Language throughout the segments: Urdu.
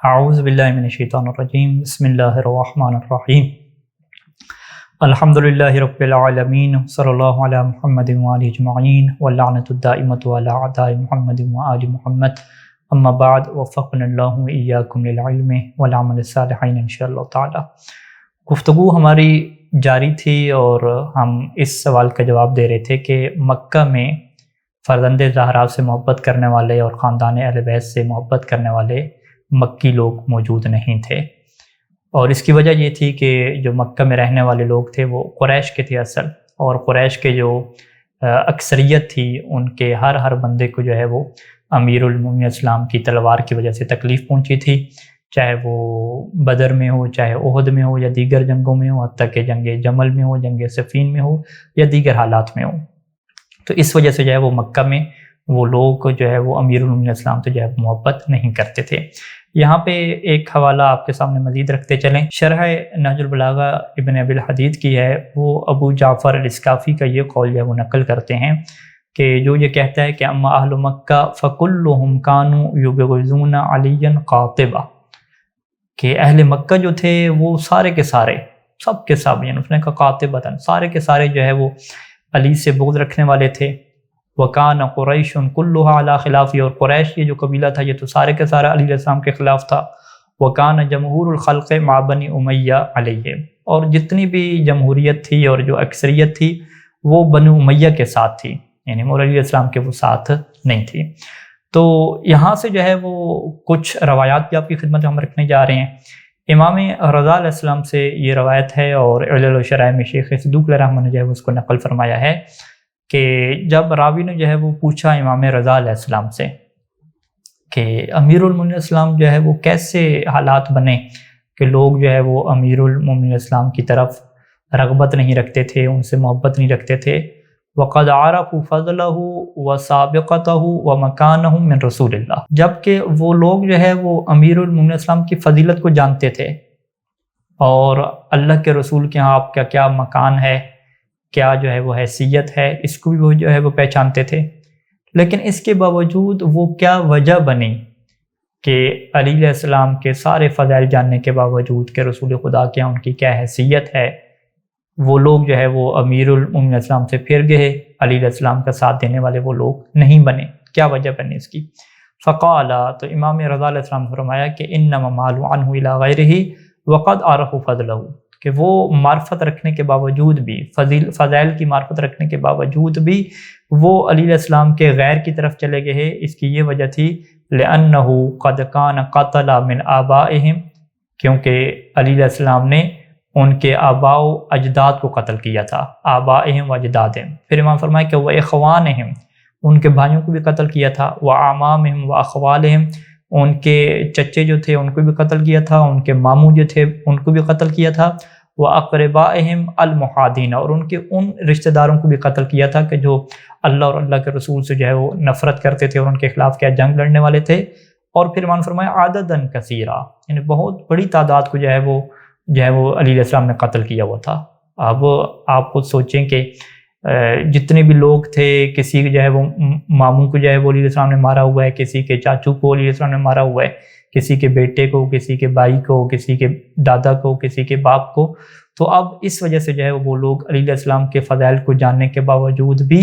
اعوذ باللہ من الشیطان الرجیم، بسم اللہ الرحمن الرحیم، الحمدللہ رب العالمین، صلی اللہ علی محمد وآلہ اجمعین، واللعنۃ الدائمۃ علی اعداء محمد وآل محمد، اما بعد، وفقنا اللہ وإیاکم للعلم والعمل الصالحین انشاءاللہ تعالی۔ گفتگو ہماری جاری تھی اور ہم اس سوال کا جواب دے رہے تھے کہ مکہ میں فرزند زہرا سے محبت کرنے والے اور خاندان اہل بیت سے محبت کرنے والے مکی لوگ موجود نہیں تھے، اور اس کی وجہ یہ تھی کہ جو مکہ میں رہنے والے لوگ تھے وہ قریش کے تھے اصل، اور قریش کے جو اکثریت تھی ان کے ہر بندے کو جو ہے وہ امیر المومنین اسلام کی تلوار کی وجہ سے تکلیف پہنچی تھی، چاہے وہ بدر میں ہو، چاہے احد میں ہو، یا دیگر جنگوں میں ہو، حتیٰ کہ جنگ جمل میں ہو، جنگ صفین میں ہو، یا دیگر حالات میں ہو۔ تو اس وجہ سے جو ہے وہ مکہ میں وہ لوگ جو ہے وہ امیر المومنین اسلام تو جو ہے محبت نہیں کرتے تھے۔ یہاں پہ ایک حوالہ آپ کے سامنے مزید رکھتے چلیں، شرح نہج البلاغہ ابن ابی الحدید کی ہے، وہ ابو جعفر الاسکافی کا یہ قول جو ہے وہ نقل کرتے ہیں کہ جو یہ کہتا ہے کہ اما اہل مکہ فکلہم کانوا یبغضون علیا قاطبہ، کہ اہل مکہ جو تھے وہ سارے کے سارے، سب کے سب، یعنی اس نے کہا قاطبۃ، سارے کے سارے جو ہے وہ علی سے بغض رکھنے والے تھے۔ وَكَانَ قُرَيْشٌ كُلُّهَا عَلَى خِلَافِهِ، اور قریش یہ جو قبیلہ تھا یہ تو سارے کے سارے علی علیہ السلام کے خلاف تھا۔ وَكَانَ جَمْهُورُ الْخَلْقِ مَعَ بَنِي اُمَیہ عَلَیْهِ، اور جتنی بھی جمہوریت تھی اور جو اکثریت تھی وہ بنو امیہ کے ساتھ تھی، یعنی مور علی علیہ السلام کے وہ ساتھ نہیں تھی۔ تو یہاں سے جو ہے وہ کچھ روایات بھی آپ کی خدمت میں ہم رکھنے جا رہے ہیں۔ امام رضا علیہ السلام سے یہ روایت ہے، اور علل و شرائع میں شیخ صدوق علیہ الرحمہ نے جو ہے اس کو نقل فرمایا ہے کہ جب راوی نے جو ہے وہ پوچھا امام رضا علیہ السلام سے کہ امیر المومنین اسلام جو ہے وہ کیسے حالات بنے کہ لوگ جو ہے وہ امیر المومنین اسلام کی طرف رغبت نہیں رکھتے تھے، ان سے محبت نہیں رکھتے تھے۔ وَقَدْ عَرَفُوا فَضْلَهُ وَسَابِقَتَهُ وَمَكَانَهُ مِنْ رسول اللہ، جبکہ وہ لوگ جو ہے وہ امیر المومنین اسلام کی فضیلت کو جانتے تھے اور اللہ کے رسول کے ہاں آپ کا کیا مکان ہے، کیا جو ہے وہ حیثیت ہے، اس کو بھی وہ جو ہے وہ پہچانتے تھے۔ لیکن اس کے باوجود وہ کیا وجہ بنی کہ علی علیہ السلام کے سارے فضائل جاننے کے باوجود کہ رسول خدا کے ان کی کیا حیثیت ہے، وہ لوگ جو ہے وہ امیر المومنین اسلام سے پھر گئے، علی علیہ السلام کا ساتھ دینے والے وہ لوگ نہیں بنے، کیا وجہ بنی اس کی؟ فقال، تو امام رضا علیہ السلام نے فرمایا کہ انما مالوا عنہ الی غیرہ وقد عرفوا فضلہ، کہ وہ معرفت رکھنے کے باوجود بھی، فضائل کی معرفت رکھنے کے باوجود بھی وہ علی علیہ السلام کے غیر کی طرف چلے گئے۔ اس کی یہ وجہ تھی لأنه قد كان قتل من آبائهم، کیونکہ علی علیہ السلام نے ان کے آباء و اجداد کو قتل کیا تھا، آبائهم و اجدادهم۔ پھر امام فرمائے کہ وإخوانهم، ان کے بھائیوں کو بھی قتل کیا تھا، وأعمامهم وأخوالهم، ان کے چچے جو تھے ان کو بھی قتل کیا تھا، ان کے ماموں جو تھے ان کو بھی قتل کیا تھا، وَأَقْرِبَائِهِمْ الْمُحَادِينَ، اور ان کے ان رشتہ داروں کو بھی قتل کیا تھا کہ جو اللہ اور اللہ کے رسول سے جو ہے وہ نفرت کرتے تھے اور ان کے خلاف کیا جنگ لڑنے والے تھے۔ اور پھر امام فرمایا عدداً کثیرا، یعنی بہت بڑی تعداد کو جو ہے وہ علی علیہ السلام نے قتل کیا ہوا تھا۔ اب آپ خود سوچیں کہ جتنے بھی لوگ تھے، کسی جو ہے وہ ماموں کو جو ہے وہ علی علیہ السلام نے مارا ہوا ہے، کسی کے چاچو کو علی علیہ السلام نے مارا ہوا ہے، کسی کے بیٹے کو، کسی کے بھائی کو، کسی کے دادا کو، کسی کے باپ کو۔ تو اب اس وجہ سے جو ہے وہ لوگ علی علیہ السلام کے فضائل کو جاننے کے باوجود بھی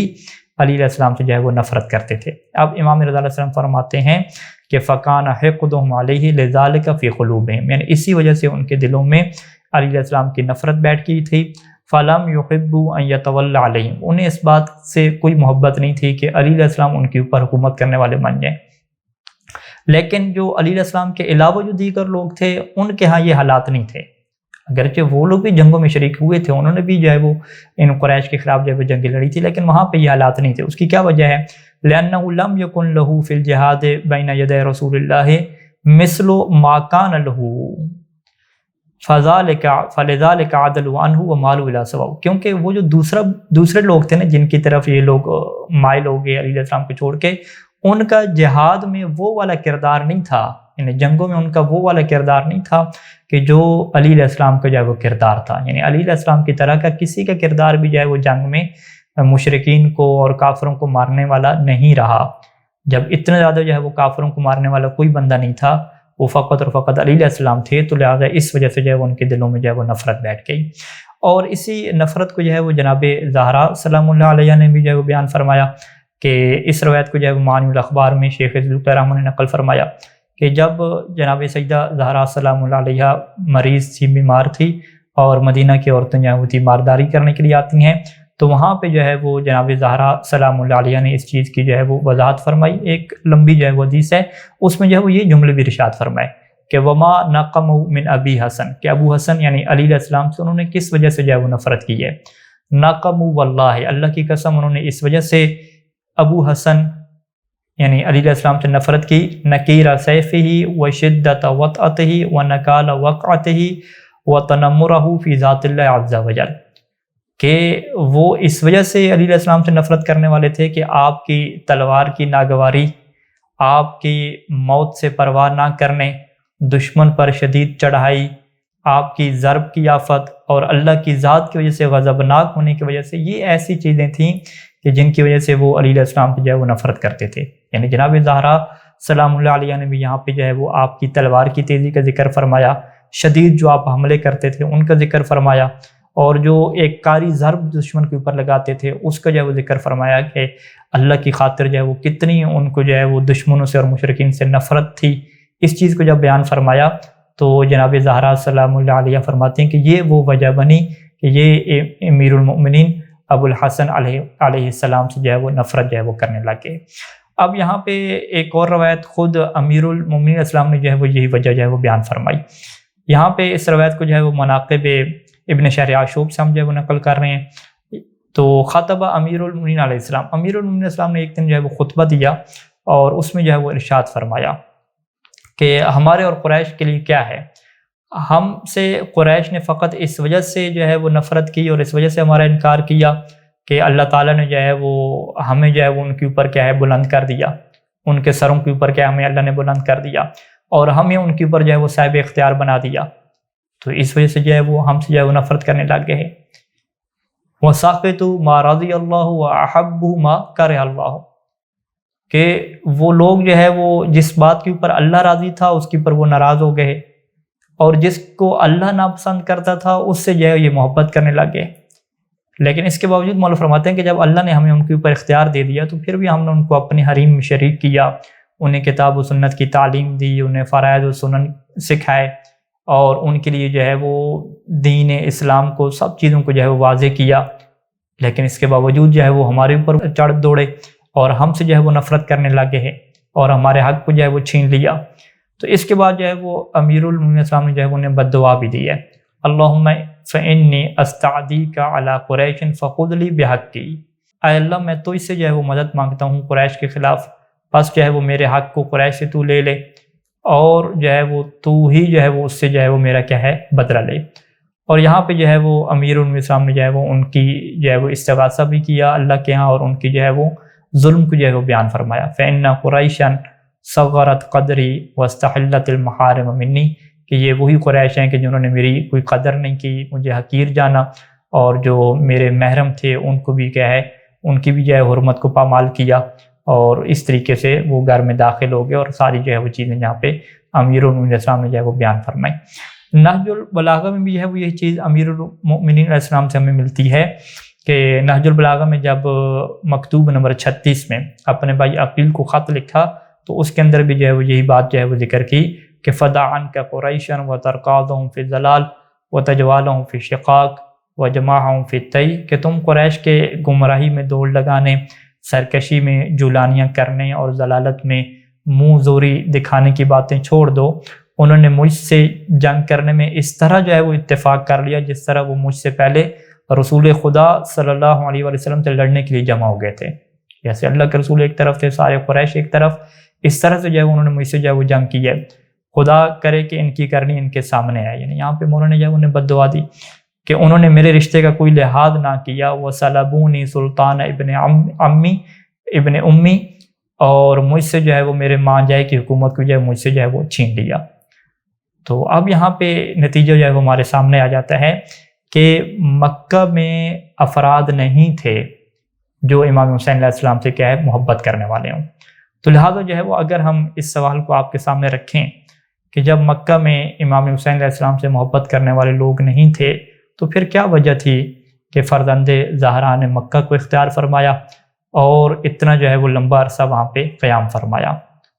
علی علیہ السلام سے جو ہے وہ نفرت کرتے تھے۔ اب امام رضا علیہ السلام فرماتے ہیں کہ فَكَانَ حِقْدُهُمْ عَلَيْهِ لِذَلِكَ فِي قُلُوبِهِمْ، یعنی اسی وجہ سے ان کے دلوں میں علی علیہ السلام کی نفرت بیٹھ گئی تھی۔ فَلَمْ يُحِبُّوا أَن يَتَوَلَّ عَلَيْهِمْ، انہیں اس بات سے کوئی محبت نہیں تھی کہ علی علیہ السلام ان کے اوپر حکومت کرنے والے بن جائیں۔ لیکن جو علی علیہ السلام کے علاوہ جو دیگر لوگ تھے ان کے ہاں یہ حالات نہیں تھے، اگرچہ وہ لوگ بھی جنگوں میں شریک ہوئے تھے، انہوں نے بھی جو ہے وہ ان قریش کے خلاف جو ہے وہ جنگیں لڑی تھی، لیکن وہاں پہ یہ حالات نہیں تھے۔ اس کی کیا وجہ ہے؟ لأنه لم يكن له في الجهاد بين يدي رسول الله مثل ما كان له فلذلك عدلوا عنه ومالوا الى سواء، کیونکہ وہ جو دوسرے لوگ تھے نا جن کی طرف یہ لوگ مائل ہو گئے علی علیہ السلام کو چھوڑ کے، ان کا جہاد میں وہ والا کردار نہیں تھا، یعنی جنگوں میں ان کا وہ والا کردار نہیں تھا کہ جو علی علیہ السلام کا جو ہے وہ کردار تھا، یعنی علی علیہ السلام کی طرح کا کسی کا کردار بھی جو ہے وہ جنگ میں مشرکین کو اور کافروں کو مارنے والا نہیں رہا۔ جب اتنا زیادہ جو ہے وہ کافروں کو مارنے والا کوئی بندہ نہیں تھا، وہ فقط اور فقط علی علیہ السلام تھے، تو لہٰذا اس وجہ سے جو ہے وہ ان کے دلوں میں جو ہے وہ نفرت بیٹھ گئی۔ اور اسی نفرت کو جو ہے وہ جناب زہرا سلام اللہ علیہ نے بھی جو ہے وہ بیان فرمایا کہ اس روایت کو جو ہے وہ معانی الاخبار میں شیخ ذوالفقار رحمہ نے نقل فرمایا کہ جب جناب سیدہ زہرا سلام اللہ علیہ مریض تھی، بیمار تھی، اور مدینہ کی عورتیں جو ہیں وہ تیمارداری کرنے کے لیے آتی ہیں، تو وہاں پہ جو ہے وہ جناب زہرا سلام اللہ علیہ نے اس چیز کی جو ہے وہ وضاحت فرمائی۔ ایک لمبی جو ہے وہ حدیث ہے، اس میں جو ہے وہ یہ جملے بھی ارشاد فرمائے کہ وما نقم من ابی حسن، کہ ابو حسن یعنی علی علیہ السلام سے انہوں نے کس وجہ سے جو ہے وہ نفرت کی ہے۔ نقم واللہ، اللہ کی قسم انہوں نے اس وجہ سے ابو حسن یعنی علی علیہ السلام سے نفرت کی، نکیر سیفہ وشدت وطأتہ ونکال وقعتہ وتنمرہ فی ذات اللہ عز وجل، کہ وہ اس وجہ سے علی علیہ السلام سے نفرت کرنے والے تھے کہ آپ کی تلوار کی ناگواری، آپ کی موت سے پرواہ نہ کرنے، دشمن پر شدید چڑھائی، آپ کی ضرب کی آفت، اور اللہ کی ذات کی وجہ سے غضبناک ہونے کی وجہ سے، یہ ایسی چیزیں تھیں کہ جن کی وجہ سے وہ علی علیہ السلام پہ جو ہے وہ نفرت کرتے تھے۔ یعنی جناب زہرا سلام اللہ علیہ نے بھی یہاں پہ جو ہے وہ آپ کی تلوار کی تیزی کا ذکر فرمایا، شدید جو آپ حملے کرتے تھے ان کا ذکر فرمایا، اور جو ایک کاری ضرب دشمن کے اوپر لگاتے تھے اس کا جو ہے وہ ذکر فرمایا کہ اللہ کی خاطر جو ہے وہ کتنی ان کو جو ہے وہ دشمنوں سے اور مشرکین سے نفرت تھی۔ اس چیز کو جب بیان فرمایا تو جناب زہرا سلام اللہ علیہ فرماتے ہیں کہ یہ وہ وجہ بنی کہ یہ امیر المؤمنین ابو الحسن علیہ السلام سے جو ہے وہ نفرت جو ہے وہ کرنے لگے۔ اب یہاں پہ ایک اور روایت خود امیر المؤمنین اسلام نے جو ہے وہ یہی وجہ جو ہے وہ بیان فرمائی۔ یہاں پہ اس روایت کو جو ہے وہ مناقب ابن شہر عاشوب سے ہم جو ہے وہ نقل کر رہے ہیں۔ تو خطبہ امیر المؤمنین علیہ السلام، امیر المؤمنین اسلام نے ایک دن جو ہے وہ خطبہ دیا، اور اس میں جو ہے وہ ارشاد فرمایا کہ ہمارے اور قریش کے لیے کیا ہے، ہم سے قریش نے فقط اس وجہ سے جو ہے وہ نفرت کی اور اس وجہ سے ہمارا انکار کیا کہ اللہ تعالیٰ نے جو ہے وہ ہمیں جو ہے وہ ان کے اوپر کیا ہے بلند کر دیا، ان کے سروں کے اوپر کیا ہمیں اللہ نے بلند کر دیا، اور ہمیں ان کے اوپر جو ہے وہ صاحب اختیار بنا دیا، تو اس وجہ سے جو ہے وہ ہم سے جو ہے وہ نفرت کرنے لگ گئے ہیں۔ وَسَاقِتُ مَا رَضِيَ اللَّهُ وَأَحَبُّ مَا كَرِهَ اللَّهُ، کہ وہ لوگ جو ہے وہ جس بات کے اوپر اللہ راضی تھا اس کے اوپر وہ ناراض ہو گئے، اور جس کو اللہ ناپسند کرتا تھا اس سے جو ہے یہ محبت کرنے لگ گئے۔ لیکن اس کے باوجود مولا فرماتے ہیں کہ جب اللہ نے ہمیں ان کے اوپر اختیار دے دیا تو پھر بھی ہم نے ان کو اپنے حریم میں شریک کیا، انہیں کتاب و سنت کی تعلیم دی، انہیں فرائض و سنن سکھائے، اور ان کے لیے جو ہے وہ دین اسلام کو سب چیزوں کو جو ہے وہ واضح کیا، لیکن اس کے باوجود جو ہے وہ ہمارے اوپر چڑھ دوڑے اور ہم سے جو ہے وہ نفرت کرنے لگے ہیں اور ہمارے حق کو جو ہے وہ چھین لیا۔ تو اس کے بعد جو ہے وہ امیر المؤمنین السلام نے جو ہے وہ انہیں بد دعا بھی دی ہے، اللہم فإنی استعدیک علی قریش فخذ لی بحقی، اے اللہ میں تو اس سے جو ہے وہ مدد مانگتا ہوں قریش کے خلاف، بس جو ہے وہ میرے حق کو قریش سے تو لے لے، اور جو ہے وہ تو ہی جو ہے وہ اس سے جو ہے وہ میرا کیا ہے بدلہ لے۔ اور یہاں پہ جو ہے وہ امیر المؤمنین السلام نے جو ہے وہ ان کی جو ہے وہ استغاثہ بھی کیا اللہ کے ہاں، اور ان کی جو ہے وہ ظلم کو جو ہے وہ بیان فرمایا، فإن قریشا صغرت قدری واستحلت المحارم منی، کہ یہ وہی قریش ہیں کہ جنہوں نے میری کوئی قدر نہیں کی، مجھے حقیر جانا، اور جو میرے محرم تھے ان کو بھی کیا ہے ان کی بھی جو ہے حرمت کو پامال کیا، اور اس طریقے سے وہ گھر میں داخل ہو گئے، اور ساری جو ہے وہ چیزیں جہاں پہ امیر المؤمنین السلام نے جو ہے وہ بیان فرمائی۔ نہج البلاغہ میں بھی جو ہے وہ یہ چیز امیر المؤمنین علیہ السلام سے ہمیں ملتی ہے کہ نہج البلاغہ میں جب مکتوب نمبر 36 میں اپنے بھائی عقیل کو خط لکھا تو اس کے اندر بھی جو ہے وہ یہی بات جو ہے وہ ذکر کی کہ فدع عنک قریشا وترقادهم فی الضلال وتجوالهم فی الشقاق وجماعهم فی التی، کہ تم قریش کے گمراہی میں دوڑ لگانے، سرکشی میں جولانیاں کرنے اور ضلالت میں منہ زوری دکھانے کی باتیں چھوڑ دو۔ انہوں نے مجھ سے جنگ کرنے میں اس طرح جو ہے وہ اتفاق کر لیا جس طرح وہ مجھ سے پہلے رسول خدا صلی اللہ علیہ وسلم سے لڑنے کے لیے جمع ہو گئے تھے، جیسے اللہ کے رسول ایک طرف تھے، سارے قریش ایک طرف، اس طرح سے جو ہے انہوں نے مجھ سے جو ہے وہ جنگ کی ہے، خدا کرے کہ ان کی کرنی ان کے سامنے ہے۔ یعنی یہاں پہ مولانا جو ہے انہیں بد دعا دی کہ انہوں نے میرے رشتے کا کوئی لحاظ نہ کیا، وَسَلَبُونِي سلطان ابن امی، اور مجھ سے جو ہے وہ میرے مان جائے کی حکومت کو جو ہے مجھ سے جو ہے وہ چھین لیا۔ تو اب یہاں پہ نتیجہ جو ہے وہ ہمارے سامنے آ جاتا ہے کہ مکہ میں افراد نہیں تھے جو امام حسین علیہ السلام سے کیا ہے محبت کرنے والے ہوں۔ تو لہٰذا جو ہے وہ اگر ہم اس سوال کو آپ کے سامنے رکھیں کہ جب مکہ میں امام حسین علیہ السلام سے محبت کرنے والے لوگ نہیں تھے تو پھر کیا وجہ تھی کہ فرزند زہرا نے مکہ کو اختیار فرمایا اور اتنا جو ہے وہ لمبا عرصہ وہاں پہ قیام فرمایا،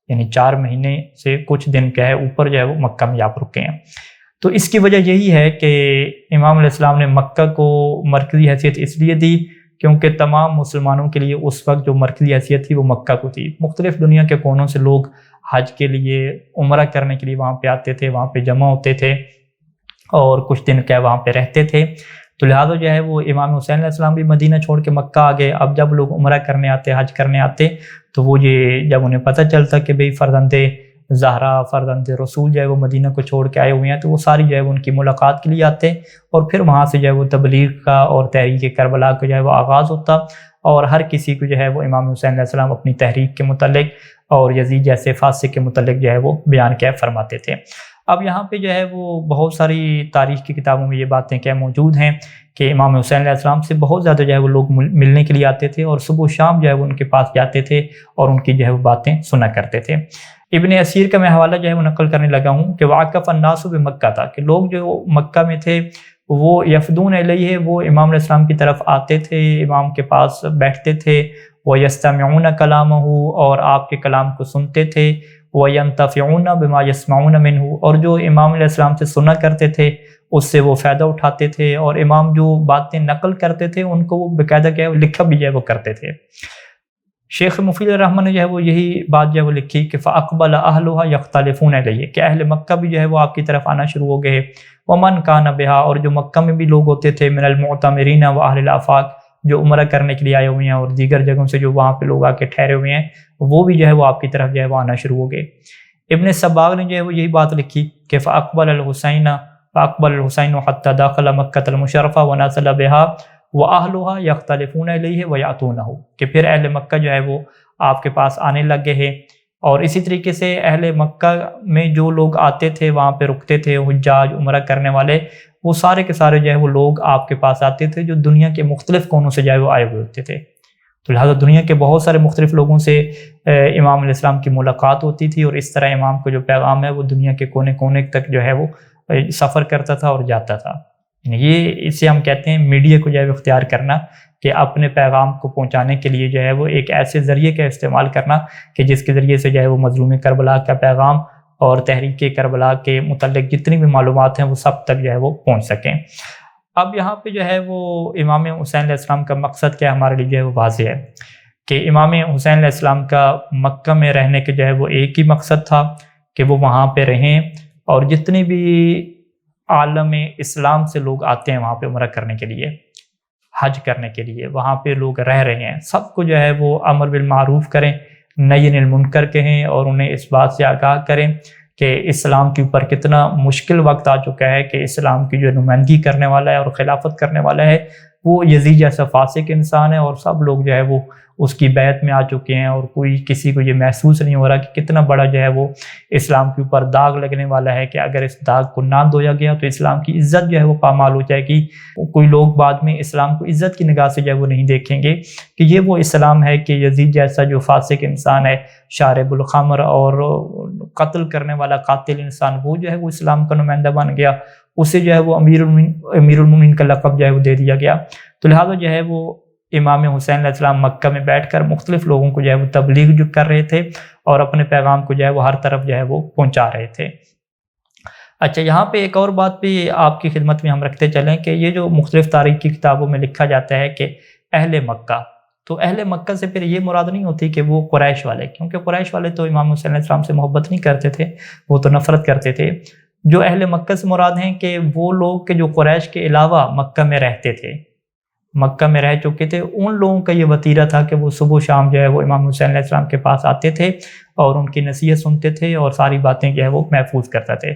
یعنی 4 مہینے سے کچھ دن کیا ہے اوپر جو ہے وہ مکہ میں آپ رکے ہیں۔ تو اس کی وجہ یہی ہے کہ امام علیہ السلام نے مکہ کو مرکزی حیثیت اس لیے دی کیونکہ تمام مسلمانوں کے لیے اس وقت جو مرکزی حیثیت تھی وہ مکہ کو تھی۔ مختلف دنیا کے کونوں سے لوگ حج کے لیے، عمرہ کرنے کے لیے وہاں پہ آتے تھے، وہاں پہ جمع ہوتے تھے اور کچھ دن کیا وہاں پہ رہتے تھے۔ تو لہٰذا جو ہے وہ امام حسین علیہ السلام بھی مدینہ چھوڑ کے مکہ آ گئے۔ اب جب لوگ عمرہ کرنے آتے، حج کرنے آتے، تو وہ یہ جب انہیں پتہ چلتا کہ بھئی فرزند زہرا، فرزند رسول جو ہے وہ مدینہ کو چھوڑ کے آئے ہوئے ہیں، تو وہ ساری جو ہے ان کی ملاقات کے لیے آتے اور پھر وہاں سے جو ہے وہ تبلیغ کا اور تحریک کربلا کا جو ہے وہ آغاز ہوتا اور ہر کسی کو جو ہے وہ امام حسین علیہ السلام اپنی تحریک کے متعلق اور یزید جیسے فاسق کے متعلق جو ہے وہ بیان کیا فرماتے تھے۔ اب یہاں پہ جو ہے وہ بہت ساری تاریخ کی کتابوں میں یہ باتیں کیا موجود ہیں کہ امام حسین علیہ السلام سے بہت زیادہ جو ہے وہ لوگ ملنے کے لیے آتے تھے اور صبح و شام جو ہے وہ ان کے پاس جاتے تھے اور ان کی جو ہے وہ باتیں سنا کرتے تھے۔ ابن اسیر کا میں حوالہ جو ہے وہ نقل کرنے لگا ہوں کہ واقف الناس بمکہ تھا کہ لوگ جو مکہ میں تھے وہ یفدون الیہ، وہ امام علیہ السلام کی طرف آتے تھے، امام کے پاس بیٹھتے تھے، وَيَسْتَمِعُونَ كَلَامَهُ اور آپ کے کلام کو سنتے تھے، وَيَنْتَفِعُونَ بِمَا يَسْمَعُونَ مِنْهُ اور جو امام علیہ السلام سے سنا کرتے تھے اس سے وہ فائدہ اٹھاتے تھے، اور امام جو باتیں نقل کرتے تھے ان کو وہ باقاعدہ کیا لکھا بھی جو ہے وہ کرتے تھے۔ شیخ مفید الرحمن نے جو ہے وہ یہی بات جو ہے وہ لکھی کہ فَأَقْبَلَ أَهْلُهَا يَخْتَلِفُونَ إِلَيْهِ کہ اہل مکہ بھی جو ہے وہ آپ کی طرف آنا شروع ہو گئے، وَمَنْ كَانَ بِهَا اور جو مکہ میں بھی لوگ ہوتے تھے، مِنَ الْمُعْتَمِرِينَ وَأَهْلِ الْآفَاق جو عمرہ کرنے کے لیے آئے ہوئے ہیں اور دیگر جگہوں سے جو وہاں پہ لوگ آ کے ٹھہرے ہوئے ہیں، وہ بھی جو ہے وہ آپ کی طرف جو ہے وہ آنا شروع ہو گئے۔ ابن سباغ نے جو ہے وہ یہی بات لکھی کہ فَأَقْبَلَ الْحُسَيْنُ حَتَّى دَخَلَ مَكَّةَ الْمُشَرَّفَةَ وَنَزَلَ بِهَا وَأَهْلُهَا يَخْتَلِفُونَ إِلَيْهِ وَيَأْتُونَهُ کہ پھر اہل مکہ جو ہے وہ آپ کے پاس آنے لگے ہیں، اور اسی طریقے سے اہل مکہ میں جو لوگ آتے تھے وہاں پہ رکتے تھے، حجاج عمرہ کرنے والے، وہ سارے کے سارے جو ہے وہ لوگ آپ کے پاس آتے تھے جو دنیا کے مختلف کونوں سے جو ہے وہ آئے ہوئے ہوتے تھے۔ تو لہٰذا دنیا کے بہت سارے مختلف لوگوں سے امام علیہ السلام کی ملاقات ہوتی تھی، اور اس طرح امام کو جو پیغام ہے وہ دنیا کے کونے کونے تک جو ہے وہ سفر کرتا تھا اور جاتا تھا۔ یہ اسے ہم کہتے ہیں میڈیا کو جو ہے اختیار کرنا، کہ اپنے پیغام کو پہنچانے کے لیے جو ہے وہ ایک ایسے ذریعے کا استعمال کرنا کہ جس کے ذریعے سے جو ہے وہ مظلوم کربلا کا پیغام اور تحریک کربلا کے متعلق جتنی بھی معلومات ہیں وہ سب تک جو ہے وہ پہنچ سکیں۔ اب یہاں پہ جو ہے وہ امام حسین علیہ السلام کا مقصد کیا ہمارے لیے جو ہے وہ واضح ہے کہ امام حسین علیہ السلام کا مکہ میں رہنے کے جو ہے وہ ایک ہی مقصد تھا کہ وہ وہاں پہ رہیں، اور جتنی بھی عالم اسلام سے لوگ آتے ہیں وہاں پہ عمرہ کرنے کے لیے، حج کرنے کے لیے، وہاں پہ لوگ رہ رہے ہیں، سب کو جو ہے وہ امر بالمعروف کریں، نہی عن المنکر کہیں، اور انہیں اس بات سے آگاہ کریں کہ اسلام کے اوپر کتنا مشکل وقت آ چکا ہے کہ اسلام کی جو نمائندگی کرنے والا ہے اور خلافت کرنے والا ہے وہ یزید جیسا فاسق انسان ہے، اور سب لوگ جو ہے وہ اس کی بیعت میں آ چکے ہیں، اور کوئی کسی کو یہ محسوس نہیں ہو رہا کہ کتنا بڑا جو ہے وہ اسلام کے اوپر داغ لگنے والا ہے کہ اگر اس داغ کو نہ دھویا گیا تو اسلام کی عزت جو ہے وہ پامال ہو جائے گی۔ کوئی لوگ بعد میں اسلام کو عزت کی نگاہ سے جو ہے وہ نہیں دیکھیں گے کہ یہ وہ اسلام ہے کہ یزید جیسا جو فاسق انسان ہے، شارب الخمر اور قتل کرنے والا قاتل انسان، وہ جو ہے وہ اسلام کا نمائندہ بن گیا، اسے جو ہے وہ امیر المومنین کا لقب جو ہے وہ دے دیا گیا۔ تو لہٰذا جو ہے وہ امام حسین علیہ السلام مکہ میں بیٹھ کر مختلف لوگوں کو جو ہے وہ تبلیغ جو کر رہے تھے اور اپنے پیغام کو جو ہے وہ ہر طرف جو ہے وہ پہنچا رہے تھے۔ اچھا، یہاں پہ ایک اور بات بھی آپ کی خدمت میں ہم رکھتے چلیں کہ یہ جو مختلف تاریخ کی کتابوں میں لکھا جاتا ہے کہ اہل مکہ، تو اہل مکہ سے پھر یہ مراد نہیں ہوتی کہ وہ قریش والے، کیونکہ قریش والے تو امام حسین علیہ السلام سے محبت نہیں کرتے تھے، وہ تو نفرت کرتے تھے۔ جو اہل مکہ سے مراد ہیں کہ وہ لوگ کہ جو قریش کے علاوہ مکہ میں رہتے تھے، مکہ میں رہ چکے تھے، ان لوگوں کا یہ وتیرہ تھا کہ وہ صبح و شام جو ہے وہ امام حسین علیہ السلام کے پاس آتے تھے اور ان کی نصیحت سنتے تھے اور ساری باتیں جو ہے وہ محفوظ کرتے تھے۔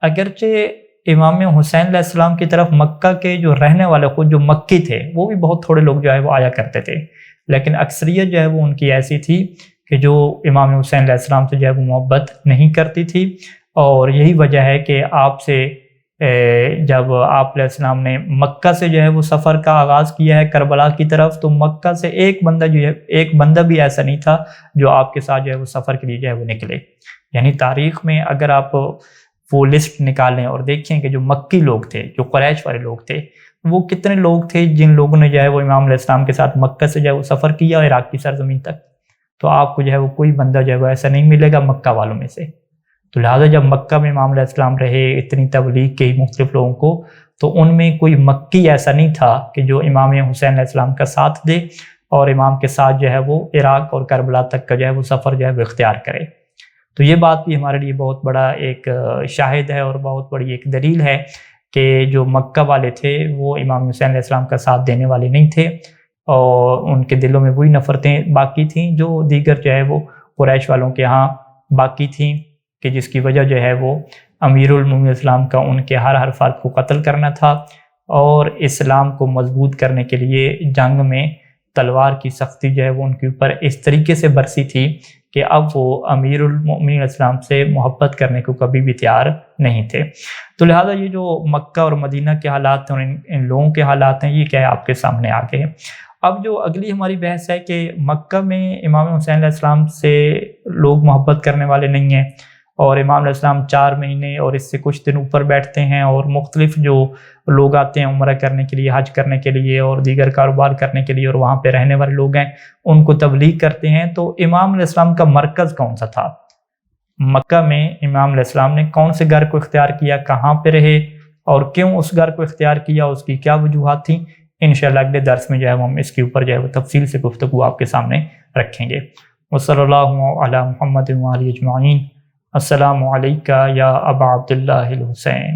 اگرچہ امام حسین علیہ السلام کی طرف مکہ کے جو رہنے والے خود جو مکی تھے وہ بھی بہت تھوڑے لوگ جو ہے وہ آیا کرتے تھے، لیکن اکثریت جو ہے وہ ان کی ایسی تھی کہ جو امام حسین علیہ السلام سے جو ہے وہ محبت نہیں کرتی تھی، اور یہی وجہ ہے کہ آپ سے جب آپ علیہ السلام نے مکہ سے جو ہے وہ سفر کا آغاز کیا ہے کربلا کی طرف، تو مکہ سے ایک بندہ بھی ایسا نہیں تھا جو آپ کے ساتھ جو ہے وہ سفر کے لیے جو ہے وہ نکلے۔ یعنی تاریخ میں اگر آپ وہ لسٹ نکالیں اور دیکھیں کہ جو مکی لوگ تھے، جو قریش والے لوگ تھے، وہ کتنے لوگ تھے جن لوگوں نے جو ہے وہ امام علیہ السلام کے ساتھ مکہ سے جو ہے وہ سفر کیا عراق کی سرزمین تک، تو آپ کو جو ہے وہ کوئی بندہ جو ہے وہ ایسا نہیں ملے گا مکہ والوں میں سے۔ تو لہٰذا جب مکہ میں امام علیہ السلام رہے اتنی تبلیغ کے مختلف لوگوں کو، تو ان میں کوئی مکی ایسا نہیں تھا کہ جو امام حسین علیہ السلام کا ساتھ دے اور امام کے ساتھ جو ہے وہ عراق اور کربلا تک کا جو ہے وہ سفر جو ہے وہ اختیار کرے۔ تو یہ بات بھی ہمارے لیے بہت بڑا ایک شاہد ہے اور بہت بڑی ایک دلیل ہے کہ جو مکہ والے تھے وہ امام حسین علیہ السلام کا ساتھ دینے والے نہیں تھے، اور ان کے دلوں میں وہی نفرتیں باقی تھیں جو دیگر جو ہے وہ قریش والوں کے ہاں باقی تھیں، کہ جس کی وجہ جو ہے وہ امیر المومنین اسلام کا ان کے ہر فرد کو قتل کرنا تھا، اور اسلام کو مضبوط کرنے کے لیے جنگ میں تلوار کی سختی جو ہے وہ ان کے اوپر اس طریقے سے برسی تھی کہ اب وہ امیر المومنین اسلام سے محبت کرنے کو کبھی بھی تیار نہیں تھے۔ تو لہٰذا یہ جو مکہ اور مدینہ کے حالات ہیں اور ان لوگوں کے حالات ہیں، یہ کیا ہے آپ کے سامنے آ گئے ہیں۔ اب جو اگلی ہماری بحث ہے کہ مکہ میں امام حسین علیہ السلام سے لوگ محبت کرنے والے نہیں ہیں، اور امام علیہ السلام 4 مہینے اور اس سے کچھ دن اوپر بیٹھتے ہیں، اور مختلف جو لوگ آتے ہیں عمرہ کرنے کے لیے، حج کرنے کے لیے اور دیگر کاروبار کرنے کے لیے، اور وہاں پہ رہنے والے لوگ ہیں ان کو تبلیغ کرتے ہیں۔ تو امام علیہ السلام کا مرکز کون سا تھا؟ مکہ میں امام علیہ السلام نے کون سے گھر کو اختیار کیا، کہاں پہ رہے، اور کیوں اس گھر کو اختیار کیا، اس کی کیا وجوہات تھیں؟ انشاءاللہ اگلے درس میں جو ہے ہم اس کے اوپر جو ہے وہ تفصیل سے گفتگو آپ کے سامنے رکھیں گے۔ وصلی اللہ علی محمد وآلہ اجمعین۔ السلام علیکم یا ابا عبداللہ الحسین۔